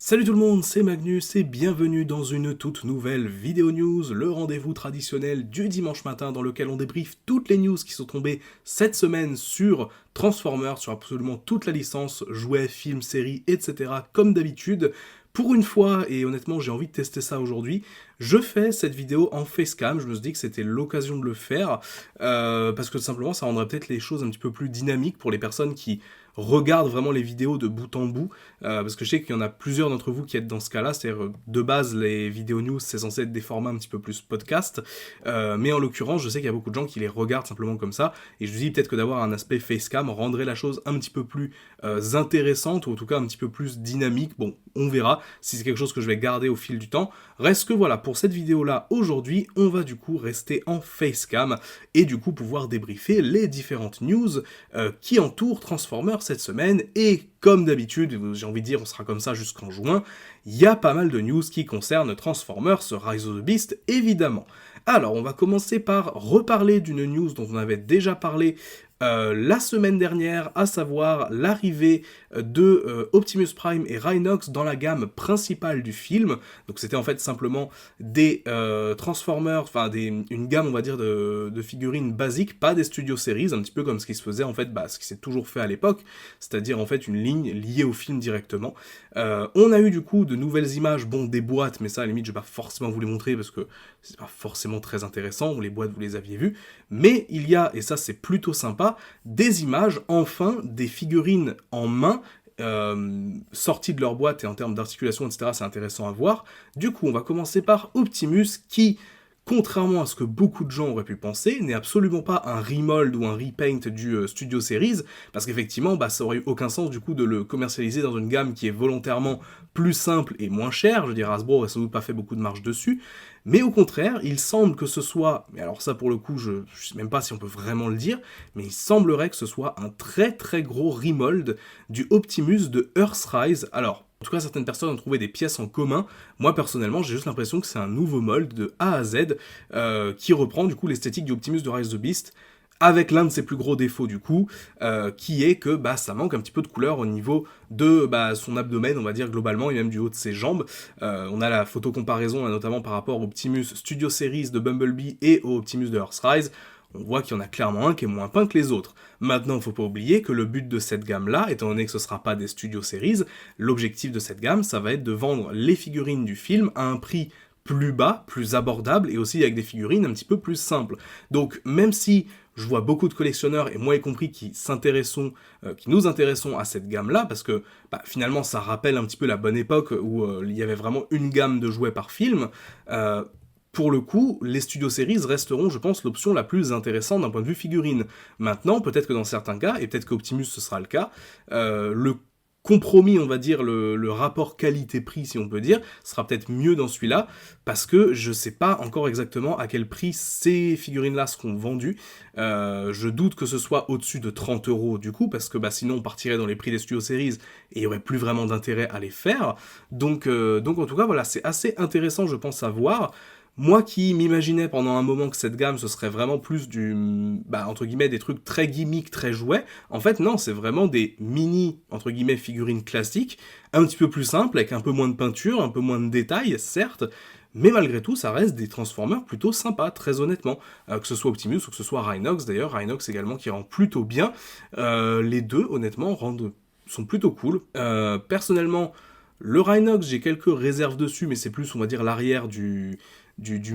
Salut tout le monde, c'est Magnus et bienvenue dans une toute nouvelle vidéo news, le rendez-vous traditionnel du dimanche matin dans lequel on débriefe toutes les news qui sont tombées cette semaine sur Transformers, sur absolument toute la licence, jouets, films, séries, etc. comme d'habitude. Pour une fois, et honnêtement j'ai envie de tester ça aujourd'hui, je fais cette vidéo en facecam, je me suis dit que c'était l'occasion de le faire, parce que simplement ça rendrait peut-être les choses un petit peu plus dynamiques pour les personnes qui regardent vraiment les vidéos de bout en bout, parce que je sais qu'il y en a plusieurs d'entre vous qui êtes dans ce cas-là, c'est-à-dire de base les vidéos news c'est censé être des formats un petit peu plus podcast, mais en l'occurrence je sais qu'il y a beaucoup de gens qui les regardent simplement comme ça, et je me dis peut-être que d'avoir un aspect facecam rendrait la chose un petit peu plus intéressante, ou en tout cas un petit peu plus dynamique, bon on verra si c'est quelque chose que je vais garder au fil du temps. Reste que voilà, pour cette vidéo-là, aujourd'hui, on va du coup rester en facecam et du coup pouvoir débriefer les différentes news qui entourent Transformers cette semaine. Et comme d'habitude, j'ai envie de dire, on sera comme ça jusqu'en juin, il y a pas mal de news qui concernent Transformers Rise of the Beast, évidemment. Alors, on va commencer par reparler d'une news dont on avait déjà parlé la semaine dernière, à savoir l'arrivée de Optimus Prime et Rhinox dans la gamme principale du film. Donc c'était en fait simplement des Transformers, enfin une gamme on va dire de figurines basiques, pas des Studio Series, un petit peu comme ce qui se faisait en fait, ce qui s'est toujours fait à l'époque, c'est-à-dire en fait une ligne liée au film directement. On a eu du coup de nouvelles images, bon des boîtes, mais ça à la limite je vais pas forcément vous les montrer parce que c'est pas forcément très intéressant, les boîtes vous les aviez vues, mais il y a, et ça c'est plutôt sympa, des images, enfin, des figurines en main, sorties de leur boîte, et en termes d'articulation, etc., c'est intéressant à voir. Du coup, on va commencer par Optimus, qui, contrairement à ce que beaucoup de gens auraient pu penser, n'est absolument pas un remold ou un repaint du Studio Series, parce qu'effectivement, ça aurait eu aucun sens du coup de le commercialiser dans une gamme qui est volontairement plus simple et moins chère. Je veux dire, Hasbro aurait sans doute pas fait beaucoup de marge dessus, mais au contraire, il semble que ce soit, mais alors ça pour le coup, je sais même pas si on peut vraiment le dire, mais il semblerait que ce soit un très très gros remold du Optimus de Earthrise. Alors, en tout cas, certaines personnes ont trouvé des pièces en commun. Moi, personnellement, j'ai juste l'impression que c'est un nouveau mold de A à Z qui reprend du coup l'esthétique du Optimus de Rise of the Beast, avec l'un de ses plus gros défauts du coup, qui est que ça manque un petit peu de couleur au niveau de son abdomen, on va dire globalement, et même du haut de ses jambes. On a la photo comparaison, notamment par rapport au Optimus Studio Series de Bumblebee et au Optimus de Earthrise. On voit qu'il y en a clairement un qui est moins peint que les autres. Maintenant, faut pas oublier que le but de cette gamme-là, étant donné que ce sera pas des Studio Series, l'objectif de cette gamme, ça va être de vendre les figurines du film à un prix plus bas, plus abordable, et aussi avec des figurines un petit peu plus simples. Donc, même si je vois beaucoup de collectionneurs, et moi y compris, qui nous intéressons à cette gamme-là, parce que finalement ça rappelle un petit peu la bonne époque où il y avait vraiment une gamme de jouets par film, pour le coup, les Studio Series resteront, je pense, l'option la plus intéressante d'un point de vue figurine. Maintenant, peut-être que dans certains cas, et peut-être qu'Optimus ce sera le cas, le compromis, on va dire, le rapport qualité-prix, si on peut dire, sera peut-être mieux dans celui-là, parce que je sais pas encore exactement à quel prix ces figurines-là seront vendues. Je doute que ce soit au-dessus de 30 € du coup, parce que sinon on partirait dans les prix des Studio Series, et il y aurait plus vraiment d'intérêt à les faire. Donc en tout cas, voilà, c'est assez intéressant, je pense, à voir. Moi qui m'imaginais pendant un moment que cette gamme ce serait vraiment plus entre guillemets des trucs très gimmicks, très jouets, en fait non, c'est vraiment des mini, entre guillemets, figurines classiques, un petit peu plus simples, avec un peu moins de peinture, un peu moins de détails, certes, mais malgré tout, ça reste des Transformers plutôt sympas, très honnêtement. Que ce soit Optimus ou que ce soit Rhinox, d'ailleurs, Rhinox également qui rend plutôt bien. Les deux, honnêtement, sont plutôt cool. Personnellement, le Rhinox, j'ai quelques réserves dessus, mais c'est plus, on va dire, l'arrière du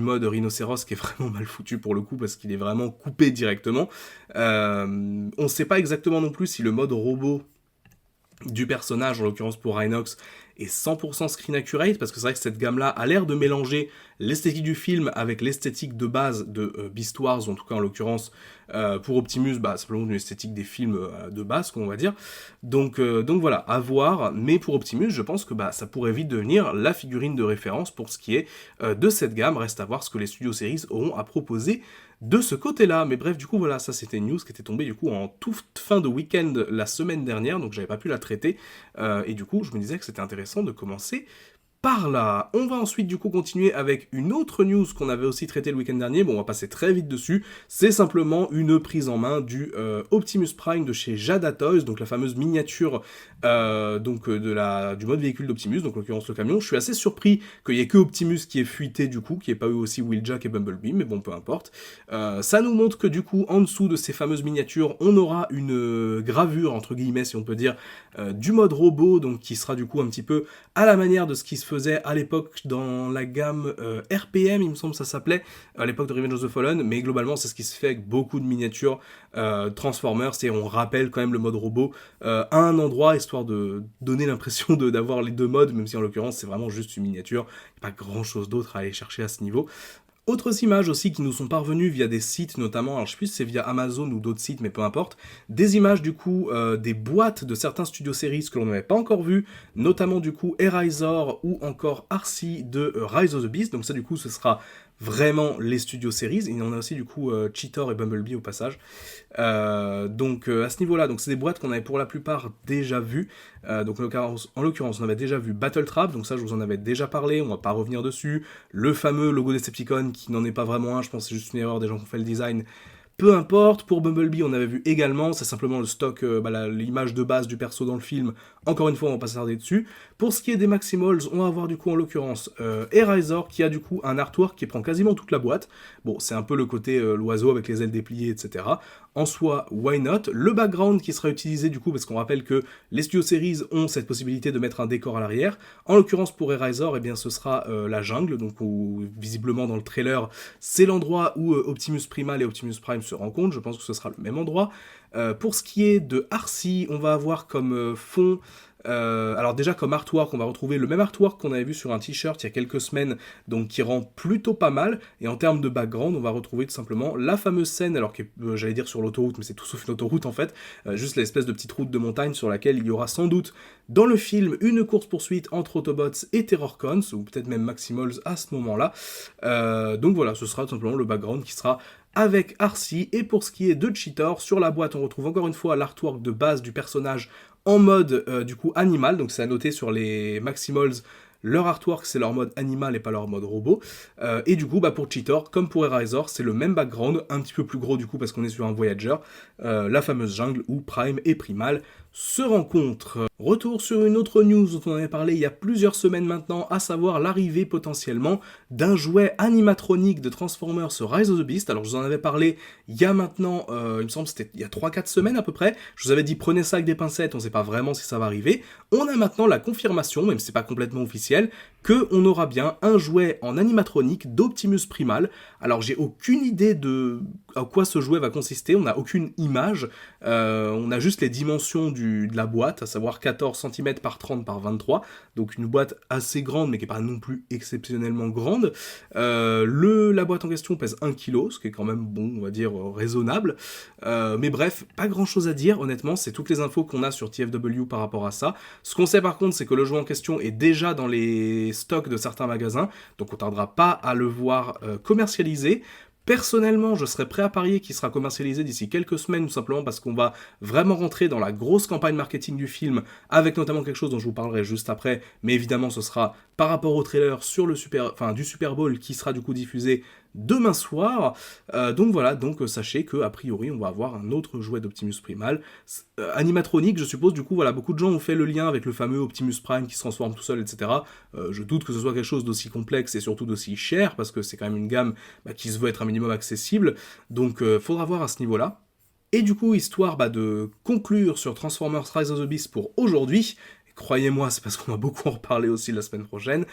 mode rhinocéros qui est vraiment mal foutu pour le coup parce qu'il est vraiment coupé directement. On sait pas exactement non plus si le mode robot du personnage, en l'occurrence pour Rhinox, est 100% screen accurate, parce que c'est vrai que cette gamme-là a l'air de mélanger l'esthétique du film avec l'esthétique de base de Beast Wars, ou en tout cas en l'occurrence pour Optimus, simplement une esthétique des films de base, qu'on va dire. Donc voilà, à voir, mais pour Optimus, je pense que ça pourrait vite devenir la figurine de référence pour ce qui est de cette gamme. Reste à voir ce que les Studio Series auront à proposer de ce côté-là. Mais bref, du coup, voilà, ça c'était une news qui était tombée du coup en toute fin de week-end la semaine dernière, donc j'avais pas pu la traiter, et du coup, je me disais que c'était intéressant de commencer par là. On va ensuite du coup continuer avec une autre news qu'on avait aussi traité le week-end dernier, bon on va passer très vite dessus, c'est simplement une prise en main du Optimus Prime de chez Jada Toys, donc la fameuse miniature du mode véhicule d'Optimus, donc en l'occurrence le camion. Je suis assez surpris qu'il n'y ait que Optimus qui ait fuité du coup, qu'il n'y ait pas eu aussi Wheeljack et Bumblebee, mais bon peu importe. Ça nous montre que du coup en dessous de ces fameuses miniatures, on aura une gravure entre guillemets si on peut dire, du mode robot, donc qui sera du coup un petit peu à la manière de ce qui se faisait à l'époque dans la gamme RPM, il me semble que ça s'appelait, à l'époque de Revenge of the Fallen, mais globalement c'est ce qui se fait avec beaucoup de miniatures Transformers, et on rappelle quand même le mode robot à un endroit, histoire de donner l'impression d'avoir les deux modes, même si en l'occurrence c'est vraiment juste une miniature, il n'y a pas grand chose d'autre à aller chercher à ce niveau. Autres images aussi qui nous sont parvenues via des sites notamment, alors je sais plus si c'est via Amazon ou d'autres sites mais peu importe, des images du coup des boîtes de certains studios series que l'on n'avait pas encore vu, notamment du coup Eraser ou encore Arcee de Rise of the Beast, donc ça du coup ce sera vraiment les studios series, il y en a aussi du coup Cheetor et Bumblebee au passage, donc à ce niveau-là, donc c'est des boîtes qu'on avait pour la plupart déjà vues, donc en l'occurrence on avait déjà vu Battle Trap, donc ça je vous en avais déjà parlé, on va pas revenir dessus, le fameux logo Decepticon qui n'en est pas vraiment un, je pense que c'est juste une erreur des gens qui ont fait le design. Peu importe, pour Bumblebee, on avait vu également, c'est simplement le stock, l'image de base du perso dans le film, encore une fois, on va pas s'attarder dessus. Pour ce qui est des Maximals, on va avoir du coup en l'occurrence Eraser qui a du coup un artwork qui prend quasiment toute la boîte. Bon, c'est un peu le côté l'oiseau avec les ailes dépliées, etc. En soi, why not? Le background qui sera utilisé du coup, parce qu'on rappelle que les studio series ont cette possibilité de mettre un décor à l'arrière. En l'occurrence pour Eraser, eh bien, ce sera la jungle, donc visiblement dans le trailer, c'est l'endroit où Optimus Primal et Optimus Prime se rencontrent, je pense que ce sera le même endroit. Pour ce qui est de Arcee, on va avoir comme fond... alors déjà comme artwork, on va retrouver le même artwork qu'on avait vu sur un t-shirt il y a quelques semaines, donc qui rend plutôt pas mal, et en termes de background, on va retrouver tout simplement la fameuse scène, alors que j'allais dire sur l'autoroute, mais c'est tout sauf une autoroute en fait, juste l'espèce de petite route de montagne sur laquelle il y aura sans doute dans le film une course-poursuite entre Autobots et Terrorcons, ou peut-être même Maximals à ce moment-là, donc voilà, ce sera tout simplement le background qui sera avec Arcee. Et pour ce qui est de Cheetor, sur la boîte on retrouve encore une fois l'artwork de base du personnage en mode du coup animal, donc c'est à noter sur les Maximals, leur artwork c'est leur mode animal et pas leur mode robot, et du coup pour Cheetor, comme pour Eraser, c'est le même background, un petit peu plus gros du coup parce qu'on est sur un Voyager, la fameuse jungle où Prime et Primal se rencontrent. Retour sur une autre news dont on avait parlé il y a plusieurs semaines maintenant, à savoir l'arrivée potentiellement d'un jouet animatronique de Transformers Rise of the Beast. Alors je vous en avais parlé il y a maintenant, il me semble que c'était il y a 3-4 semaines à peu près, je vous avais dit prenez ça avec des pincettes, on sait pas vraiment si ça va arriver. On a maintenant la confirmation, même si c'est pas complètement officiel, qu'on aura bien un jouet en animatronique d'Optimus Primal. Alors j'ai aucune idée de à quoi ce jouet va consister, on n'a aucune image, on a juste les dimensions de la boîte, à savoir 14 cm par 30 par 23, donc une boîte assez grande mais qui n'est pas non plus exceptionnellement grande. La boîte en question pèse 1 kg, ce qui est quand même bon, on va dire raisonnable, mais bref, pas grand chose à dire, honnêtement, c'est toutes les infos qu'on a sur TFW par rapport à ça. Ce qu'on sait par contre, c'est que le jouet en question est déjà dans les stocks de certains magasins, donc on tardera pas à le voir commercialisé. Personnellement, je serais prêt à parier qu'il sera commercialisé d'ici quelques semaines, tout simplement parce qu'on va vraiment rentrer dans la grosse campagne marketing du film, avec notamment quelque chose dont je vous parlerai juste après, mais évidemment ce sera par rapport au trailer sur du Super Bowl qui sera du coup diffusé demain soir. Donc voilà, donc sachez que a priori on va avoir un autre jouet d'Optimus Primal. Animatronique, je suppose, du coup voilà, beaucoup de gens ont fait le lien avec le fameux Optimus Prime qui se transforme tout seul, etc. Je doute que ce soit quelque chose d'aussi complexe et surtout d'aussi cher, parce que c'est quand même une gamme qui se veut être un minimum accessible, donc faudra voir à ce niveau-là. Et du coup, histoire de conclure sur Transformers Rise of the Beast pour aujourd'hui, croyez-moi, c'est parce qu'on va beaucoup en reparler aussi la semaine prochaine,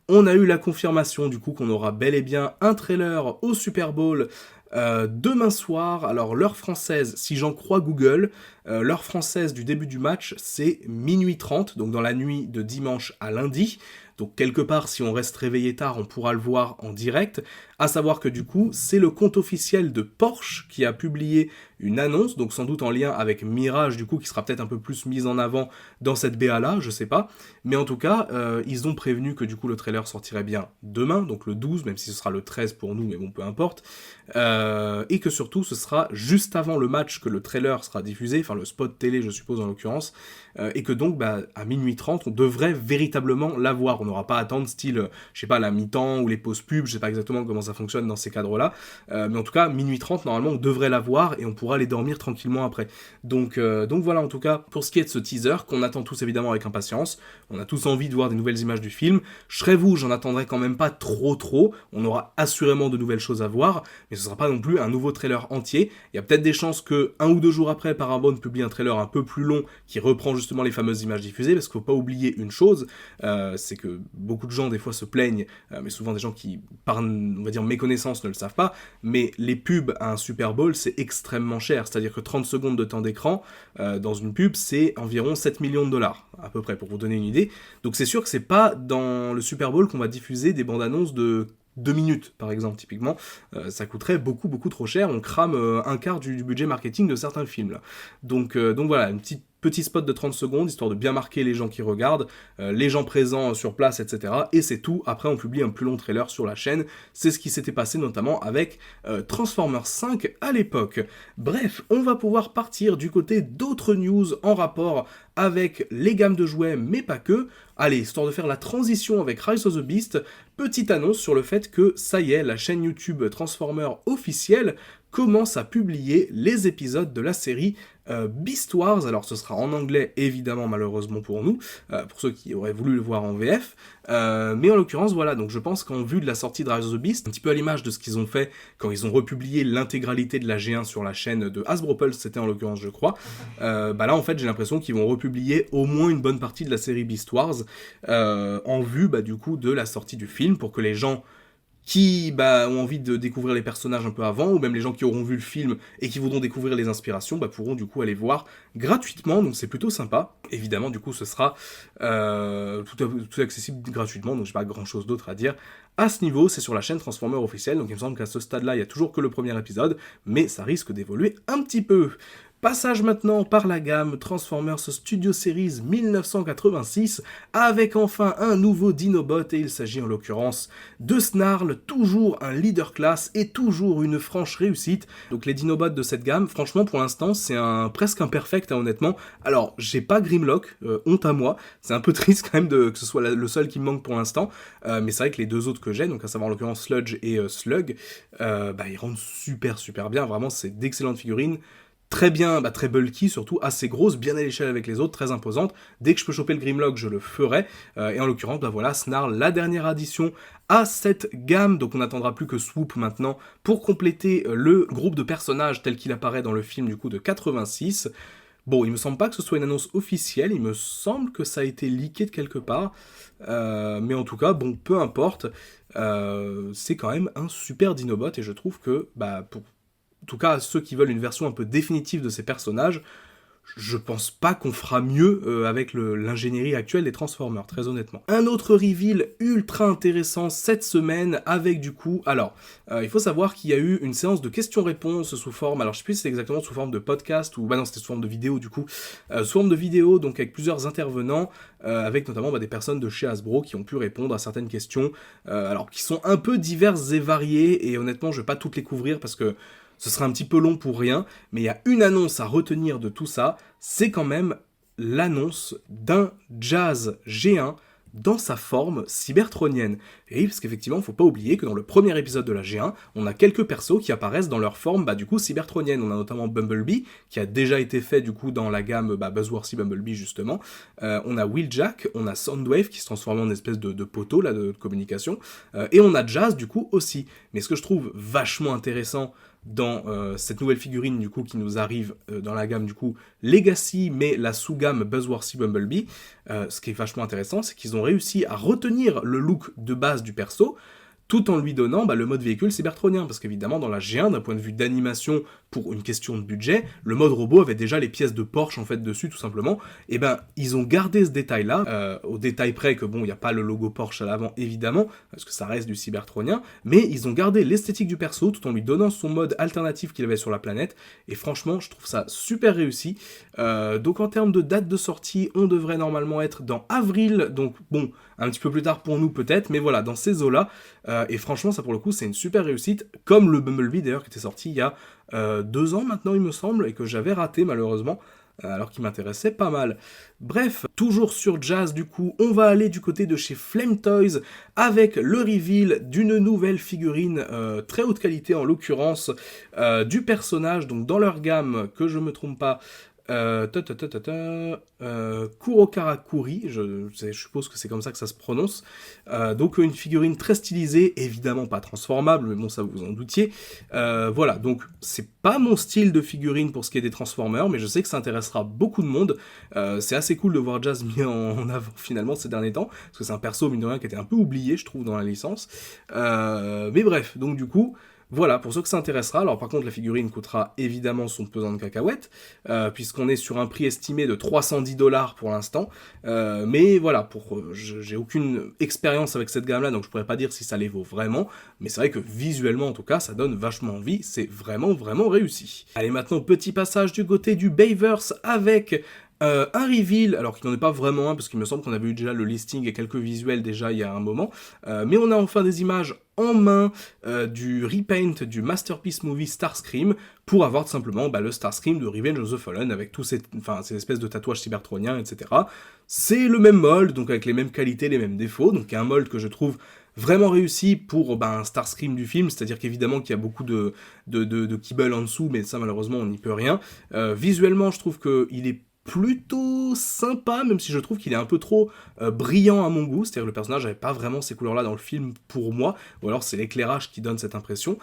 on a eu la confirmation du coup qu'on aura bel et bien un trailer au Super Bowl demain soir. Alors l'heure française, si j'en crois Google, l'heure française du début du match, c'est minuit 30, donc dans la nuit de dimanche à lundi. Donc quelque part, si on reste réveillé tard, on pourra le voir en direct. À savoir que du coup, c'est le compte officiel de Porsche qui a publié une annonce, donc sans doute en lien avec Mirage, du coup, qui sera peut-être un peu plus mise en avant dans cette BA-là, je sais pas. Mais en tout cas, ils ont prévenu que du coup, le trailer sortirait bien demain, donc le 12, même si ce sera le 13 pour nous, mais bon, peu importe. Et que surtout, ce sera juste avant le match que le trailer sera diffusé, enfin le spot télé, je suppose, en l'occurrence. Et que donc, à minuit 30, on devrait véritablement l'avoir. On n'aura pas à attendre style, je sais pas, la mi-temps ou les pauses pub, je sais pas exactement comment ça fonctionne dans ces cadres-là, mais en tout cas, minuit 30, normalement, on devrait la voir et on pourra aller dormir tranquillement après. Donc voilà, en tout cas, pour ce qui est de ce teaser, qu'on attend tous évidemment avec impatience, on a tous envie de voir des nouvelles images du film. Je serais vous, j'en attendrai quand même pas trop, on aura assurément de nouvelles choses à voir, mais ce sera pas non plus un nouveau trailer entier. Il y a peut-être des chances que 1 ou 2 jours après, Paramount publie un trailer un peu plus long qui reprend justement les fameuses images diffusées, parce qu'il faut pas oublier une chose, c'est que beaucoup de gens des fois se plaignent, mais souvent des gens qui, par, on va dire, méconnaissance ne le savent pas, mais les pubs à un Super Bowl, c'est extrêmement cher, c'est-à-dire que 30 secondes de temps d'écran, dans une pub, c'est environ 7 millions de dollars, à peu près, pour vous donner une idée. Donc c'est sûr que c'est pas dans le Super Bowl qu'on va diffuser des bandes annonces de 2 minutes, par exemple, typiquement, ça coûterait beaucoup trop cher, on crame un quart du budget marketing de certains films, là. Donc voilà, une petit spot de 30 secondes, histoire de bien marquer les gens qui regardent, les gens présents sur place, etc. Et c'est tout, après on publie un plus long trailer sur la chaîne, c'est ce qui s'était passé notamment avec Transformers 5 à l'époque. Bref, on va pouvoir partir du côté d'autres news en rapport avec les gammes de jouets, mais pas que. Allez, histoire de faire la transition avec Rise of the Beast, petite annonce sur le fait que, ça y est, la chaîne YouTube Transformers officielle commence à publier les épisodes de la série Beast Wars. Alors ce sera en anglais évidemment, malheureusement pour nous, pour ceux qui auraient voulu le voir en VF, mais en l'occurrence voilà, donc je pense qu'en vue de la sortie de Rise of the Beast, un petit peu à l'image de ce qu'ils ont fait quand ils ont republié l'intégralité de la G1 sur la chaîne de Hasbro Pulse, c'était en l'occurrence je crois, bah là en fait j'ai l'impression qu'ils vont republier au moins une bonne partie de la série Beast Wars, en vue bah du coup de la sortie du film, pour que les gens qui ont envie de découvrir les personnages un peu avant, ou même les gens qui auront vu le film et qui voudront découvrir les inspirations, pourront du coup aller voir gratuitement, donc c'est plutôt sympa. Évidemment, du coup, ce sera tout accessible gratuitement, donc j'ai pas grand chose d'autre à dire. À ce niveau, c'est sur la chaîne Transformers officielle, donc il me semble qu'à ce stade-là, il y a toujours que le premier épisode, mais ça risque d'évoluer un petit peu. Passage maintenant par la gamme Transformers Studio Series 1986, avec enfin un nouveau Dinobot, et il s'agit en l'occurrence de Snarl, toujours un leader class et toujours une franche réussite. Donc les Dinobots de cette gamme, franchement pour l'instant c'est presque un perfect, honnêtement. Alors j'ai pas Grimlock, honte à moi, c'est un peu triste quand même que ce soit le seul qui me manque pour l'instant, mais c'est vrai que les deux autres que j'ai, donc à savoir en l'occurrence Sludge et Slug, ils rendent super bien, vraiment c'est d'excellentes figurines. Très bien, très bulky, surtout assez grosse, bien à l'échelle avec les autres, très imposante. Dès que je peux choper le Grimlock, je le ferai. Et en l'occurrence, voilà, Snarl, la dernière addition à cette gamme. Donc on n'attendra plus que Swoop maintenant pour compléter le groupe de personnages tel qu'il apparaît dans le film du coup de 86. Bon, il me semble pas que ce soit une annonce officielle, il me semble que ça a été leaké de quelque part. Mais en tout cas, bon, peu importe. C'est quand même un super Dinobot et je trouve que, pour en tout cas, ceux qui veulent une version un peu définitive de ces personnages, je pense pas qu'on fera mieux avec l'ingénierie actuelle des Transformers, très honnêtement. Un autre reveal ultra intéressant cette semaine avec du coup... Alors, il faut savoir qu'il y a eu une séance de questions-réponses sous forme... Alors, je sais plus si c'est exactement sous forme de podcast ou... non, c'était sous forme de vidéo du coup. Sous forme de vidéo, donc avec plusieurs intervenants, avec notamment des personnes de chez Hasbro qui ont pu répondre à certaines questions, alors qui sont un peu diverses et variées, et honnêtement, je vais pas toutes les couvrir parce que ce sera un petit peu long pour rien, mais il y a une annonce à retenir de tout ça, c'est quand même l'annonce d'un Jazz G1 dans sa forme cybertronienne. Et oui, parce qu'effectivement, il ne faut pas oublier que dans le premier épisode de la G1, on a quelques persos qui apparaissent dans leur forme, du coup, cybertronienne. On a notamment Bumblebee, qui a déjà été fait, du coup, dans la gamme Buzzworthy Bumblebee, justement. On a Wheeljack, on a Soundwave, qui se transforme en espèce de poteau, là, de communication. Et on a Jazz, du coup, aussi. Mais ce que je trouve vachement intéressant dans cette nouvelle figurine du coup qui nous arrive dans la gamme du coup Legacy, mais la sous-gamme Buzzworthy Bumblebee, ce qui est vachement intéressant, c'est qu'ils ont réussi à retenir le look de base du perso, tout en lui donnant le mode véhicule cybertronien, parce qu'évidemment dans la G1, d'un point de vue d'animation, pour une question de budget, le mode robot avait déjà les pièces de Porsche en fait dessus tout simplement, et ils ont gardé ce détail-là, au détail près que il n'y a pas le logo Porsche à l'avant évidemment, parce que ça reste du cybertronien, mais ils ont gardé l'esthétique du perso tout en lui donnant son mode alternatif qu'il avait sur la planète, et franchement je trouve ça super réussi. Donc en termes de date de sortie, on devrait normalement être dans avril, donc bon, un petit peu plus tard pour nous peut-être, mais voilà, dans ces eaux-là, et franchement ça pour le coup c'est une super réussite, comme le Bumblebee d'ailleurs qui était sorti il y a 2 ans maintenant il me semble, et que j'avais raté malheureusement, alors qu'il m'intéressait pas mal. Bref, toujours sur Jazz du coup, on va aller du côté de chez Flame Toys avec le reveal d'une nouvelle figurine très haute qualité en l'occurrence du personnage, donc dans leur gamme, que je me trompe pas, Kurokarakuri, je suppose que c'est comme ça que ça se prononce. Donc une figurine très stylisée, évidemment pas transformable, mais bon ça vous en doutiez. Voilà, donc c'est pas mon style de figurine pour ce qui est des Transformers, mais je sais que ça intéressera beaucoup de monde. C'est assez cool de voir Jazz mis en avant finalement ces derniers temps, parce que c'est un perso mine de rien qui était un peu oublié je trouve dans la licence. Mais bref, donc du coup... Voilà, pour ceux que ça intéressera. Alors par contre, la figurine coûtera évidemment son pesant de cacahuètes, puisqu'on est sur un prix estimé de 310$ pour l'instant. Mais voilà, j'ai aucune expérience avec cette gamme-là, donc je pourrais pas dire si ça les vaut vraiment. Mais c'est vrai que visuellement, en tout cas, ça donne vachement envie. C'est vraiment, vraiment réussi. Allez, maintenant, petit passage du côté du Bayverse avec... un reveal, alors qu'il n'en est pas vraiment un, parce qu'il me semble qu'on avait eu déjà le listing et quelques visuels déjà il y a un moment, mais on a enfin des images en main du repaint du Masterpiece Movie Starscream, pour avoir tout simplement le Starscream de Revenge of the Fallen, avec tous ces espèces de tatouages cybertroniens, etc. C'est le même mold, donc avec les mêmes qualités, les mêmes défauts, donc un mold que je trouve vraiment réussi pour un Starscream du film, c'est-à-dire qu'évidemment qu'il y a beaucoup de kibble en dessous, mais ça malheureusement on n'y peut rien. Visuellement je trouve qu'il est plutôt sympa, même si je trouve qu'il est un peu trop brillant à mon goût, c'est-à-dire que le personnage n'avait pas vraiment ces couleurs-là dans le film pour moi, ou alors c'est l'éclairage qui donne cette impression.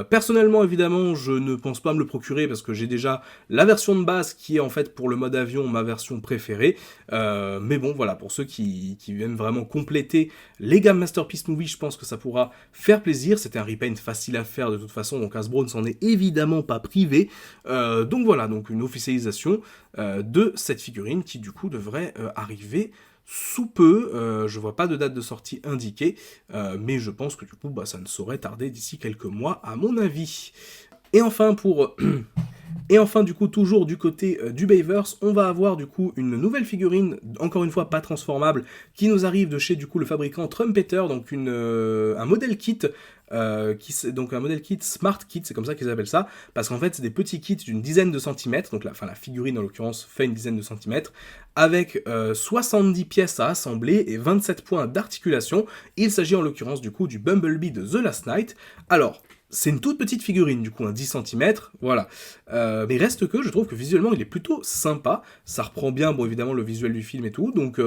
Personnellement, évidemment, je ne pense pas me le procurer, parce que j'ai déjà la version de base, qui est en fait pour le mode avion ma version préférée, mais bon, voilà, pour ceux qui aiment vraiment compléter les gammes Masterpiece Movie, je pense que ça pourra faire plaisir. C'était un repaint facile à faire de toute façon, donc Hasbro ne s'en est évidemment pas privé, donc voilà, donc une officialisation de cette figurine qui du coup devrait arriver sous peu. Je vois pas de date de sortie indiquée, mais je pense que du coup ça ne saurait tarder d'ici quelques mois à mon avis. Et enfin du coup, toujours du côté du Bayverse, on va avoir du coup une nouvelle figurine, encore une fois pas transformable, qui nous arrive de chez du coup le fabricant Trumpeter, donc un modèle kit, donc un modèle kit Smart Kit, c'est comme ça qu'ils appellent ça, parce qu'en fait c'est des petits kits d'une dizaine de centimètres, donc la figurine en l'occurrence fait une dizaine de centimètres, avec 70 pièces à assembler et 27 points d'articulation. Il s'agit en l'occurrence du coup du Bumblebee de The Last Knight. Alors, c'est une toute petite figurine, du coup, 10 cm, voilà. Mais reste que, je trouve que visuellement, il est plutôt sympa. Ça reprend bien, bon, évidemment, le visuel du film et tout, donc...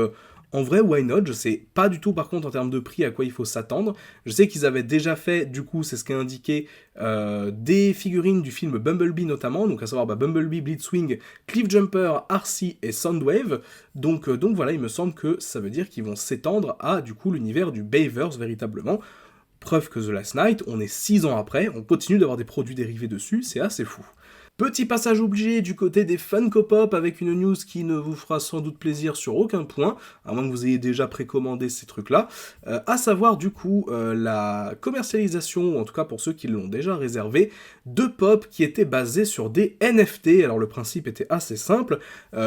en vrai, why not? Je sais pas du tout, par contre, en termes de prix, à quoi il faut s'attendre. Je sais qu'ils avaient déjà fait, du coup, c'est ce qui est indiqué, des figurines du film Bumblebee notamment, donc à savoir Bumblebee, Blitzwing, Cliffjumper, RC et Soundwave. Donc voilà, il me semble que ça veut dire qu'ils vont s'étendre à, du coup, l'univers du Bayverse, véritablement. Preuve que The Last Knight, on est 6 ans après, on continue d'avoir des produits dérivés dessus, c'est assez fou. Petit passage obligé du côté des Funko Pop avec une news qui ne vous fera sans doute plaisir sur aucun point, à moins que vous ayez déjà précommandé ces trucs-là, à savoir du coup la commercialisation, ou en tout cas pour ceux qui l'ont déjà réservé, de Pop qui étaient basés sur des NFT. Alors le principe était assez simple,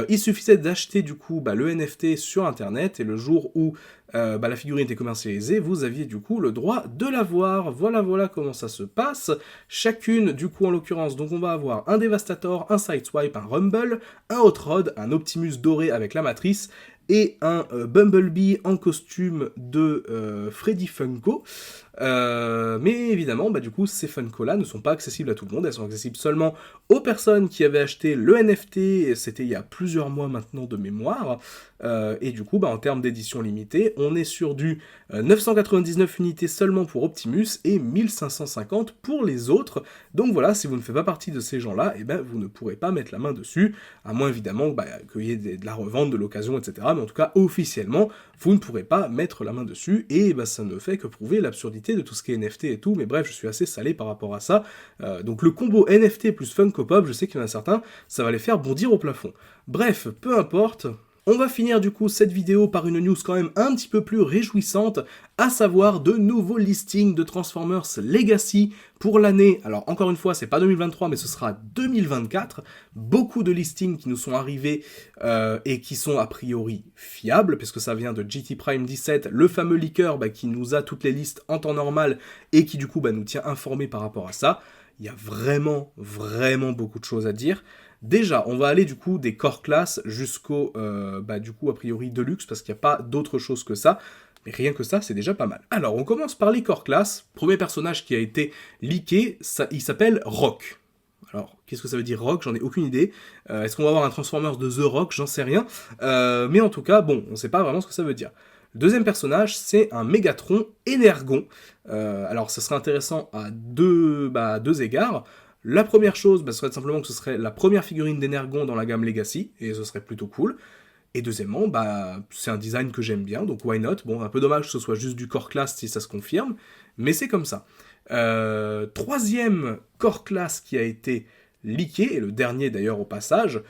il suffisait d'acheter du coup le NFT sur internet, et le jour où la figurine était commercialisée, vous aviez du coup le droit de la voir. Voilà comment ça se passe. Chacune, du coup en l'occurrence, donc on va avoir un Devastator, un Sideswipe, un Rumble, un Hot Rod, un Optimus doré avec la matrice, et un Bumblebee en costume de Freddy Funko. Mais évidemment, du coup, ces Funko-là ne sont pas accessibles à tout le monde, elles sont accessibles seulement aux personnes qui avaient acheté le NFT, c'était il y a plusieurs mois maintenant de mémoire, et du coup, en termes d'édition limitée, on est sur du 999 unités seulement pour Optimus, et 1550 pour les autres. Donc voilà, si vous ne faites pas partie de ces gens-là, vous ne pourrez pas mettre la main dessus, à moins évidemment qu'il y ait de la revente, de l'occasion, etc. Mais en tout cas, officiellement, vous ne pourrez pas mettre la main dessus, et ça ne fait que prouver l'absurdité de tout ce qui est NFT et tout, mais bref, je suis assez salé par rapport à ça. Donc le combo NFT plus Funko Pop, je sais qu'il y en a certains, ça va les faire bondir au plafond. Bref, peu importe... On va finir du coup cette vidéo par une news quand même un petit peu plus réjouissante, à savoir de nouveaux listings de Transformers Legacy pour l'année. Alors encore une fois, c'est pas 2023, mais ce sera 2024. Beaucoup de listings qui nous sont arrivés et qui sont a priori fiables, parce que ça vient de GT Prime 17, le fameux leaker qui nous a toutes les listes en temps normal et qui du coup nous tient informés par rapport à ça. Il y a vraiment beaucoup de choses à dire. Déjà, on va aller du coup des core classes jusqu'au, du coup, a priori, Deluxe, parce qu'il n'y a pas d'autre chose que ça. Mais rien que ça, c'est déjà pas mal. Alors, on commence par les core classes. Premier personnage qui a été leaké, il s'appelle Rock. Alors, qu'est-ce que ça veut dire Rock? J'en ai aucune idée. Est-ce qu'on va avoir un Transformers de The Rock? J'en sais rien. Mais en tout cas, bon, on sait pas vraiment ce que ça veut dire. Le deuxième personnage, c'est un Mégatron Énergon. Alors, ça serait intéressant à deux égards. La première chose, ce serait simplement que ce serait la première figurine d'Energon dans la gamme Legacy, et ce serait plutôt cool. Et deuxièmement, c'est un design que j'aime bien, donc why not? Bon, un peu dommage que ce soit juste du core class si ça se confirme, mais c'est comme ça. Troisième core class qui a été leaké, et le dernier d'ailleurs au passage,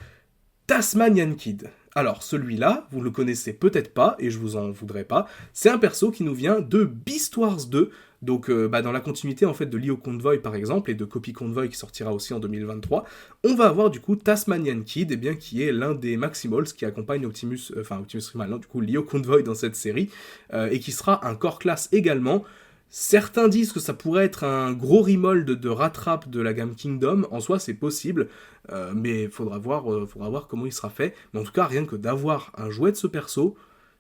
Tasmanian Kid. Alors celui-là, vous le connaissez peut-être pas, et je vous en voudrais pas, c'est un perso qui nous vient de Beast Wars 2, donc dans la continuité en fait de Leo Convoy par exemple, et de Copy Convoy qui sortira aussi en 2023, on va avoir du coup Tasmanian Kid, qui est l'un des Maximals qui accompagne Optimus Primal, non, du coup Leo Convoy dans cette série, et qui sera un core class également. Certains disent que ça pourrait être un gros remold de rattrape de la gamme Kingdom, en soi c'est possible, mais faudra voir comment il sera fait, mais en tout cas rien que d'avoir un jouet de ce perso,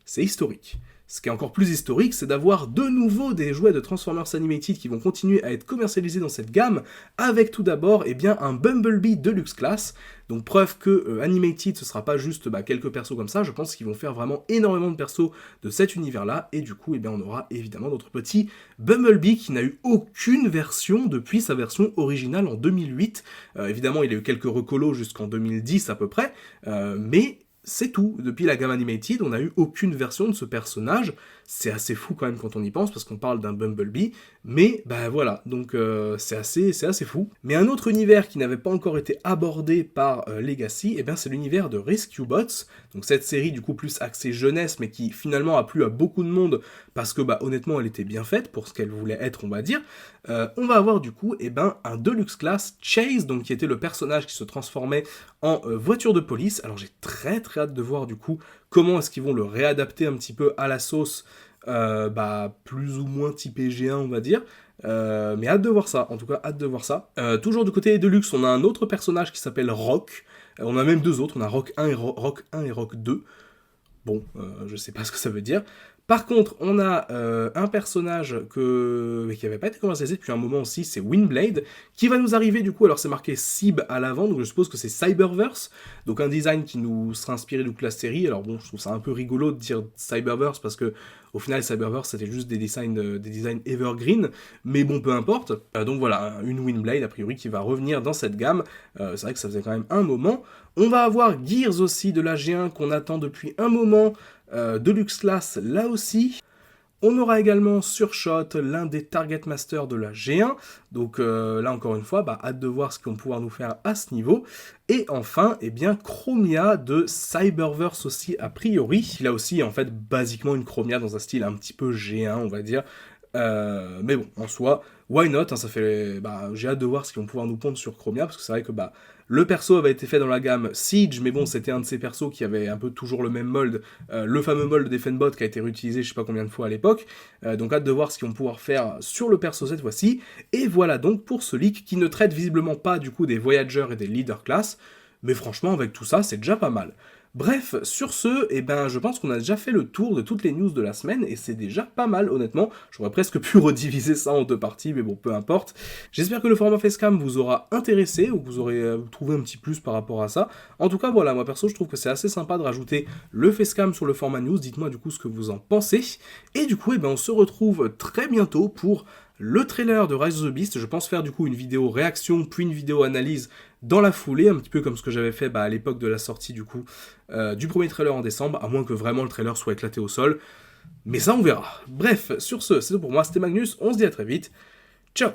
c'est historique. Ce qui est encore plus historique, c'est d'avoir de nouveau des jouets de Transformers Animated qui vont continuer à être commercialisés dans cette gamme, avec tout d'abord un Bumblebee Deluxe Class. Donc preuve que Animated, ce sera pas juste quelques persos comme ça, je pense qu'ils vont faire vraiment énormément de persos de cet univers-là, et du coup, on aura évidemment notre petit Bumblebee qui n'a eu aucune version depuis sa version originale en 2008. Évidemment, il a eu quelques recolos jusqu'en 2010 à peu près, mais c'est tout. Depuis la gamme Animated, on n'a eu aucune version de ce personnage. C'est assez fou quand même quand on y pense, parce qu'on parle d'un Bumblebee. Mais, voilà, donc c'est assez fou. Mais un autre univers qui n'avait pas encore été abordé par Legacy, c'est l'univers de Rescue Bots. Donc cette série, du coup, plus axée jeunesse, mais qui finalement a plu à beaucoup de monde, parce que, honnêtement, elle était bien faite pour ce qu'elle voulait être, on va dire. On va avoir, du coup, un Deluxe Class Chase, donc qui était le personnage qui se transformait en voiture de police. Alors j'ai très très hâte de voir du coup comment est-ce qu'ils vont le réadapter un petit peu à la sauce, plus ou moins typé G1 on va dire, mais hâte de voir ça, en tout cas hâte de voir ça. Toujours du côté Deluxe, on a un autre personnage qui s'appelle Rock, on a même deux autres, on a Rock 1 et Rock 2, bon, je sais pas ce que ça veut dire. Par contre, on a un personnage qui n'avait pas été commercialisé depuis un moment aussi, c'est Windblade, qui va nous arriver du coup, alors c'est marqué Cyb à l'avant, donc je suppose que c'est Cyberverse, donc un design qui nous sera inspiré de la série. Alors bon, je trouve ça un peu rigolo de dire Cyberverse, parce que au final, Cyberverse c'était juste des designs evergreen, mais bon, peu importe. Donc voilà, une Windblade a priori qui va revenir dans cette gamme, c'est vrai que ça faisait quand même un moment. On va avoir Gears aussi de la G1 qu'on attend depuis un moment, Deluxe Class là aussi. On aura également Surshot, l'un des Target Masters de la G1, donc là encore une fois, hâte de voir ce qu'ils vont pouvoir nous faire à ce niveau. Et enfin, Chromia de Cyberverse aussi a priori. Il a aussi en fait basiquement une Chromia dans un style un petit peu G1 on va dire. Mais bon, en soi, why not, ça fait, j'ai hâte de voir ce qu'ils vont pouvoir nous pondre sur Chromia, parce que c'est vrai que le perso avait été fait dans la gamme Siege, mais bon, c'était un de ces persos qui avait un peu toujours le même mold, le fameux mold des Fenbot qui a été réutilisé je sais pas combien de fois à l'époque, donc hâte de voir ce qu'ils vont pouvoir faire sur le perso cette fois-ci. Et voilà donc pour ce leak qui ne traite visiblement pas du coup des Voyager et des Leader Class, mais franchement avec tout ça c'est déjà pas mal. Bref, sur ce, je pense qu'on a déjà fait le tour de toutes les news de la semaine, et c'est déjà pas mal, honnêtement. J'aurais presque pu rediviser ça en deux parties, mais bon, peu importe. J'espère que le format facecam vous aura intéressé, ou que vous aurez trouvé un petit plus par rapport à ça. En tout cas, voilà, moi perso, je trouve que c'est assez sympa de rajouter le facecam sur le format news. Dites-moi du coup ce que vous en pensez. Et du coup, on se retrouve très bientôt pour le trailer de Rise of the Beast. Je pense faire du coup une vidéo réaction, puis une vidéo analyse dans la foulée, un petit peu comme ce que j'avais fait à l'époque de la sortie du coup du premier trailer en décembre, à moins que vraiment le trailer soit éclaté au sol. Mais ça, on verra. Bref, sur ce, c'est tout pour moi, c'était Magnus, on se dit à très vite. Ciao!